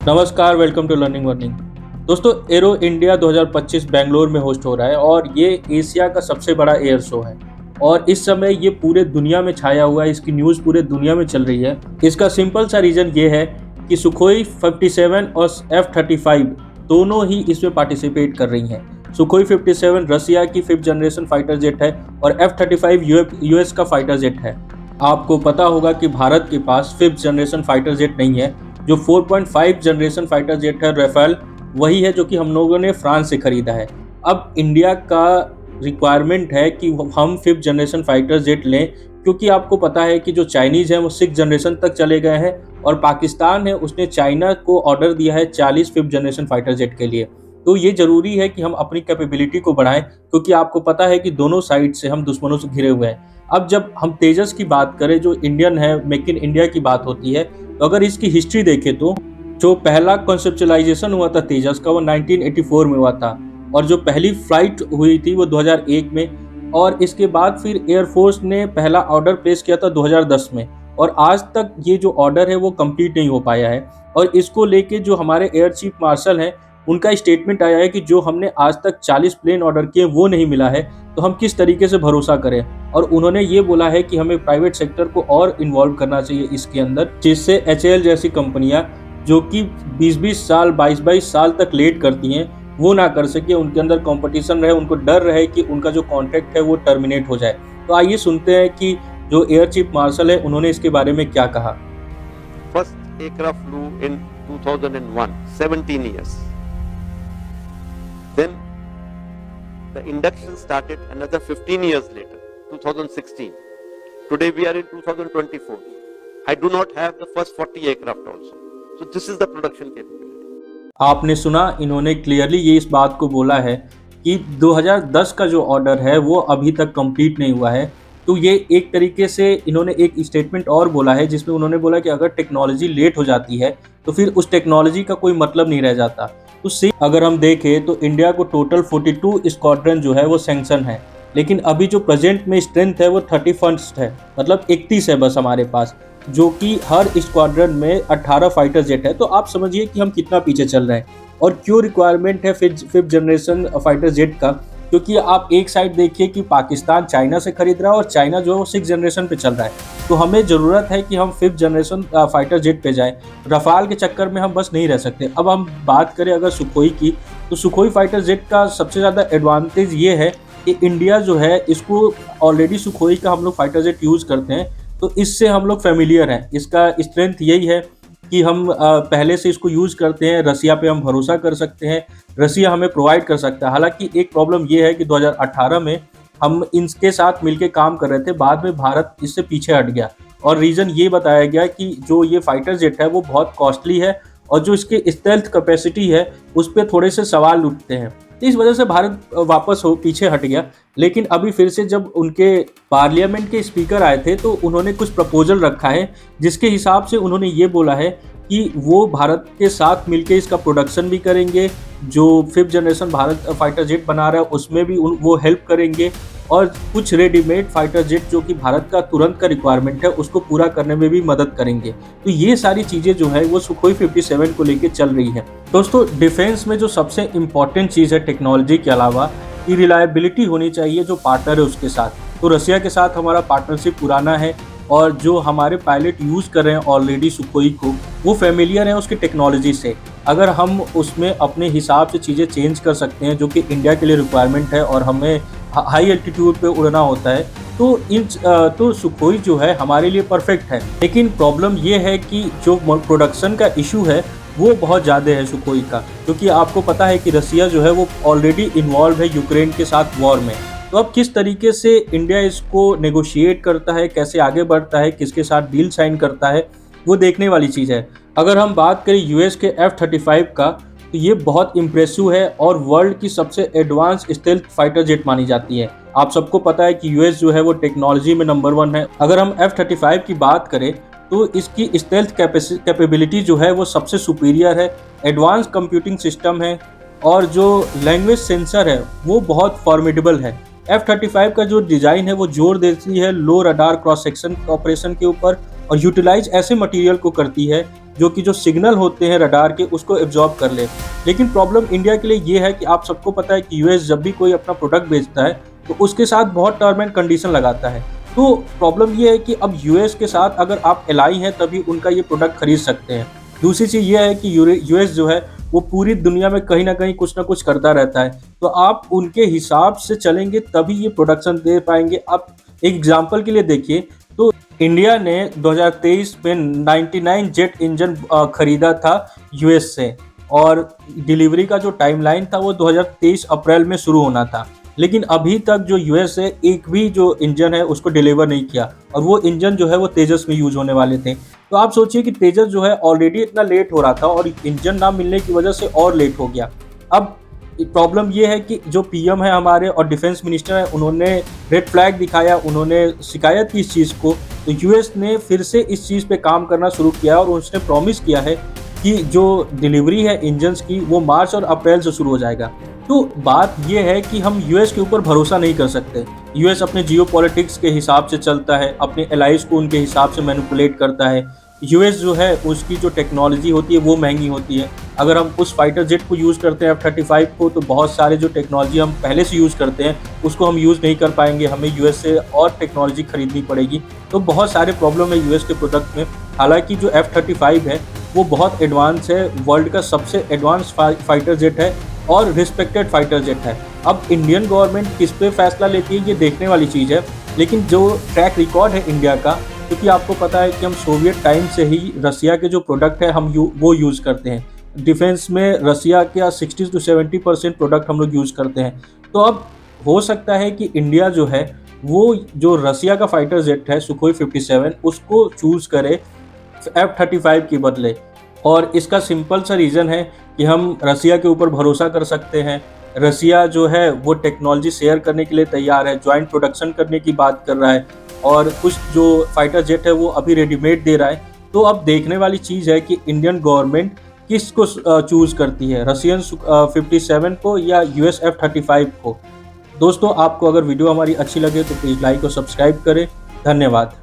नमस्कार, welcome to learning burning. दोस्तों, arrow India 2025 Bangalore में होस्ट हो रहा है और ये एशिया का सबसे बड़ा एयर शो है और इस समय ये पूरे दुनिया में छाया हुआ है। इसकी न्यूज़ पूरे दुनिया में चल रही है। इसका सिंपल सा रीज़न ये है कि सुखोई 57 और F-35 दोनों ही इसमें पार्टिसिपेट कर रही हैं। सुखोई 57 रसिया की 5th जनरेशन फाइटर जेट है और F-35 यूएस का फाइटर जेट है। आपको पता होगा कि भारत के पास 5th जनरेशन फाइटर जेट नहीं है। जो 4.5 जनरेशन फाइटर जेट है राफेल, वही है जो कि हम लोगों ने फ्रांस से खरीदा है। अब इंडिया का रिक्वायरमेंट है कि हम 5th जनरेशन फाइटर जेट लें, क्योंकि आपको पता है कि जो चाइनीज़ हैं वो 6th जनरेशन तक चले गए हैं और पाकिस्तान है उसने चाइना को ऑर्डर दिया है 40 5th जनरेशन फाइटर जेट के लिए। तो ये ज़रूरी है कि हम अपनी कैपेबिलिटी को बढ़ाएं, क्योंकि आपको पता है कि दोनों साइड से हम दुश्मनों से घिरे हुए हैं। अब जब हम तेजस की बात करें, जो इंडियन है, मेक इन इंडिया की बात होती है, तो अगर इसकी हिस्ट्री देखें तो जो पहला कॉन्सेप्चुलाइजेशन हुआ था तेजस का वो 1984 में हुआ था और जो पहली फ्लाइट हुई थी वो 2001 में और इसके बाद फिर एयरफोर्स ने पहला ऑर्डर प्लेस किया था 2010 में और आज तक ये जो ऑर्डर है वो कंप्लीट नहीं हो पाया है। और इसको लेके जो हमारे एयर चीफ मार्शल हैं उनका स्टेटमेंट आया है कि जो हमने आज तक 40 प्लेन ऑर्डर किए वो नहीं मिला है, तो हम किस तरीके से भरोसा करें। और उन्होंने ये बोला है कि हमें प्राइवेट सेक्टर को और इन्वॉल्व करना चाहिए इसके अंदर, जिससे HAL जैसी कंपनियां जो कि 20-20 साल 22-22 साल तक लेट करती हैं वो ना कर सके, उनके अंदर कंपटीशन रहे, उनको डर रहे कि उनका जो कॉन्ट्रैक्ट है वो टर्मिनेट हो जाए। तो आइए सुनते हैं कि जो एयर चीफ मार्शल है उन्होंने इसके बारे में क्या कहा। First aircraft flu in 2001, 17 years. Then the induction started another 15 years later, 2016. Today we are in 2024. I do not have the first 40 aircraft also. So this is the production capability. आपने सुना, इन्होंने क्लियरली ये इस बात को बोला है कि 2010 का जो ऑर्डर है वो अभी तक कंप्लीट नहीं हुआ है। तो ये एक तरीके से इन्होंने एक स्टेटमेंट और बोला है जिसमें उन्होंने बोला कि अगर टेक्नोलॉजी लेट हो जाती है तो फिर उस टेक्नोलॉजी का कोई मतलब नहीं रह जाता। तो सेम अगर हम देखें तो इंडिया को टोटल 42 स्क्वाड्रन जो है वो सैंक्शन है, लेकिन अभी जो प्रेजेंट में स्ट्रेंथ है वो 31 है, मतलब 31 है बस हमारे पास, जो कि हर स्क्वाड्रन में 18 फाइटर जेट है। तो आप समझिए कि हम कितना पीछे चल रहे हैं। और क्यों रिक्वायरमेंट है 5th जनरेशन फाइटर जेट का, क्योंकि आप एक साइड देखिए कि पाकिस्तान चाइना से खरीद रहा है और चाइना जो है वो 6th जनरेशन पे चल रहा है। तो हमें ज़रूरत है कि हम 5th जनरेशन फाइटर जेट पे जाएं। रफाल के चक्कर में हम बस नहीं रह सकते। अब हम बात करें अगर सुखोई की, तो सुखोई फाइटर जेट का सबसे ज़्यादा एडवांटेज ये है कि इंडिया जो है इसको ऑलरेडी सुखोई का हम लोग फाइटर जेट यूज़ करते हैं, तो इससे हम लोग फेमिलियर हैं। इसका स्ट्रेंथ यही है कि हम पहले से इसको यूज़ करते हैं, रसिया पे हम भरोसा कर सकते हैं, रसिया हमें प्रोवाइड कर सकता है। हालांकि एक प्रॉब्लम ये है कि 2018 में हम इनके साथ मिलके काम कर रहे थे, बाद में भारत इससे पीछे हट गया और रीज़न ये बताया गया कि जो ये फाइटर जेट है वो बहुत कॉस्टली है और जो इसके स्टेल्थ कैपेसिटी है उस पर थोड़े से सवाल उठते हैं। इस वजह से भारत वापस पीछे हट गया। लेकिन अभी फिर से जब उनके पार्लियामेंट के स्पीकर आए थे तो उन्होंने कुछ प्रपोजल रखा है, जिसके हिसाब से उन्होंने ये बोला है कि वो भारत के साथ मिलके इसका प्रोडक्शन भी करेंगे, जो 5th generation Bharat fighter jet बना रहा है उसमें भी वो हेल्प करेंगे और कुछ रेडीमेड फाइटर जेट जो कि भारत का तुरंत का रिक्वायरमेंट है उसको पूरा करने में भी मदद करेंगे। तो ये सारी चीज़ें जो है वो सुखोई 57 को लेके चल रही है। दोस्तों, डिफेंस में जो सबसे इम्पॉर्टेंट चीज़ है टेक्नोलॉजी के अलावा, कि रिलायबिलिटी होनी चाहिए जो पार्टनर है उसके साथ। तो रसिया के साथ हमारा पार्टनरशिप पुराना है और जो हमारे पायलट यूज़ कर रहे हैं ऑलरेडी सुखोई को, वो फेमिलियर हैं उसकी टेक्नोलॉजी से। अगर हम उसमें अपने हिसाब से चीज़ें चेंज कर सकते हैं जो कि इंडिया के लिए रिक्वायरमेंट है और हमें हाई एल्टीट्यूड पे उड़ना होता है, तो सुखोई जो है हमारे लिए परफेक्ट है। लेकिन प्रॉब्लम ये है कि जो प्रोडक्शन का इशू है वो बहुत ज़्यादा है सुखोई का, क्योंकि आपको पता है कि रसिया जो है वो ऑलरेडी इन्वॉल्व है यूक्रेन के साथ वॉर में। तो अब किस तरीके से इंडिया इसको नेगोशिएट करता है, कैसे आगे बढ़ता है, किसके साथ डील साइन करता है, वो देखने वाली चीज़ है। अगर हम बात करें यूएस के F-35 का, तो ये बहुत इम्प्रेसिव है और वर्ल्ड की सबसे एडवांस स्टेल्थ फाइटर जेट मानी जाती है। आप सबको पता है कि यूएस जो है वो टेक्नोलॉजी में नंबर 1 है। अगर हम F-35 की बात करें तो इसकी स्टेल्थ कैपेबिलिटी जो है वो सबसे सुपीरियर है, एडवांस कंप्यूटिंग सिस्टम है और जो लैंग्वेज सेंसर है वो बहुत फॉर्मिडेबल है। F-35 का जो डिज़ाइन है वो जोर देती है लो रडार क्रॉस सेक्शन ऑपरेशन के ऊपर और यूटिलाइज ऐसे मटेरियल को करती है जो कि जो सिग्नल होते हैं रडार के उसको एब्जॉर्ब कर ले। लेकिन प्रॉब्लम इंडिया के लिए ये है कि आप सबको पता है कि यूएस जब भी कोई अपना प्रोडक्ट बेचता है तो उसके साथ बहुत टर्म एंड कंडीशन लगाता है। तो प्रॉब्लम ये है कि अब यूएस के साथ अगर आप एलाई हैं तभी उनका ये प्रोडक्ट खरीद सकते हैं। दूसरी चीज़ ये है कि यूएस जो है वो पूरी दुनिया में कहीं ना कहीं कुछ ना कुछ करता रहता है, तो आप उनके हिसाब से चलेंगे तभी ये प्रोडक्शन दे पाएंगे। आप एक एग्जांपल के लिए देखिए तो इंडिया ने 2023 में 99 जेट इंजन खरीदा था यूएस से, और डिलीवरी का जो टाइमलाइन था वो 2023 अप्रैल में शुरू होना था। लेकिन अभी तक जो यूएस है एक भी जो इंजन है उसको डिलीवर नहीं किया, और वो इंजन जो है वो तेजस में यूज होने वाले थे। तो आप सोचिए कि तेजस जो है ऑलरेडी इतना लेट हो रहा था और इंजन ना मिलने की वजह से और लेट हो गया। अब प्रॉब्लम ये है कि जो पीएम है हमारे और डिफेंस मिनिस्टर है उन्होंने रेड फ्लैग दिखाया, उन्होंने शिकायत की इस चीज़ को, तो यूएस ने फिर से इस चीज़ पे काम करना शुरू किया और उसने प्रॉमिस किया है कि जो डिलीवरी है इंजन्स की वो मार्च और अप्रैल से शुरू हो जाएगा। तो बात ये है कि हम यूएस के ऊपर भरोसा नहीं कर सकते। यूएस अपने जियोपॉलिटिक्स के हिसाब से चलता है, अपने एलाइज को उनके हिसाब से मैनिपुलेट करता है। यूएस जो है उसकी जो टेक्नोलॉजी होती है वो महंगी होती है। अगर हम उस फाइटर जेट को यूज़ करते हैं F-35 को, तो बहुत सारे जो टेक्नोलॉजी हम पहले से यूज़ करते हैं उसको हम यूज़ नहीं कर पाएंगे, हमें यूएस से और टेक्नोलॉजी खरीदनी पड़ेगी। तो बहुत सारे प्रॉब्लम है यूएस के प्रोडक्ट में। हालांकि जो F-35 है वो बहुत एडवांस है, वर्ल्ड का सबसे एडवांस फाइटर जेट है और रिस्पेक्टेड फाइटर जेट है। अब इंडियन गवर्नमेंट किस पे फैसला लेती है ये देखने वाली चीज़ है। लेकिन जो ट्रैक रिकॉर्ड है इंडिया का, क्योंकि आपको पता है कि हम सोवियत टाइम से ही रसिया के जो प्रोडक्ट है हम वो यूज़ करते हैं। डिफेंस में रसिया का 60 to 70% प्रोडक्ट हम लोग यूज़ करते हैं। तो अब हो सकता है कि इंडिया जो है वो जो रसिया का फाइटर जेट है सुखोई 57 उसको चूज़ करे F-35 के बदले। और इसका सिंपल सा रीज़न है कि हम रसिया के ऊपर भरोसा कर सकते हैं। रसिया जो है वो टेक्नोलॉजी शेयर करने के लिए तैयार है, जॉइंट प्रोडक्शन करने की बात कर रहा है, और कुछ जो फाइटर जेट है वो अभी रेडीमेड दे रहा है। तो अब देखने वाली चीज़ है कि इंडियन गवर्नमेंट किसको चूज़ करती है, रशियन 57 को या यूएस F-35 को। दोस्तों, आपको अगर वीडियो हमारी अच्छी लगे तो प्लीज़ लाइक और सब्सक्राइब करें। धन्यवाद।